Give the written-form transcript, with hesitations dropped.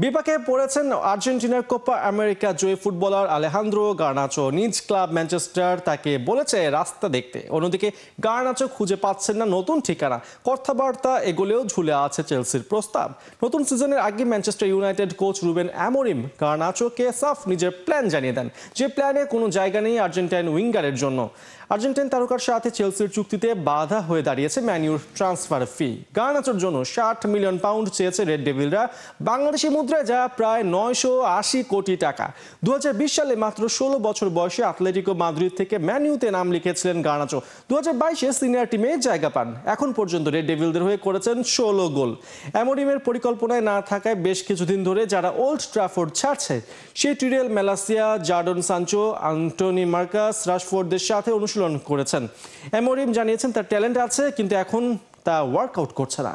বিপাকে পড়েছেন আর্জেন্টিনার কোপা আমেরিকা জয়ী ফুটবলার আলেহান্দ্রো গার্নাচো। নিজ ক্লাব ম্যানচেস্টার তাকে বলেছে রাস্তা দেখতে। অন্যদিকে গার্নাচো খুঁজে পাচ্ছেন না নতুন ঠিকানা। কথাবার্তা এগুলেও ঝুলে আছে চেলসির প্রস্তাব। নতুন সিজনের আগে Manchester United coach Ruben Amorim গার্নাচোকে সাফ নিজের প্ল্যান জানিয়ে দেন, যে প্ল্যানে কোনো জায়গা নেই আর্জেন্টাইন উইঙ্গারের জন্য। আর্জেন্টাইন তারকার সাথে চেলসির চুক্তিতে বাধা হয়ে দাঁড়িয়েছে ম্যানিউর ট্রান্সফার ফি। গার্নাচোর জন্য 60 মিলিয়ন পাউন্ড চেয়েছে রেড ডেভিলরা, বাংলাদেশি মুদ্রায় যা প্রায় 980 কোটি টাকা। 2020 সালে মাত্র 16 বছর বয়সে আতলেটিকো মাদ্রিদ থেকে ম্যানিউতে নাম লিখেছিলেন গার্নাচো। 2022-এ সিনিয়র টিমে জায়গা পান। এখন পর্যন্ত রেড ডেভিলদের হয়ে করেছেন 16 গোল। অ্যামোরিমের পরিকল্পনায় না থাকায় বেশ কিছুদিন ধরে যারা ওল্ড ট্রাফোর্ড ছাড়ছে, সেই টিরেল মেলাসিয়া, জার্ডন সানচো, অ্যান্টনি মার্কাস রাশফোর্ডদের সাথে অনুশীলন করেছেন। অ্যামোরিম জানিয়েছেন তার ট্যালেন্ট আছে, কিন্তু এখন তা ওয়ার্কআউট করছে না।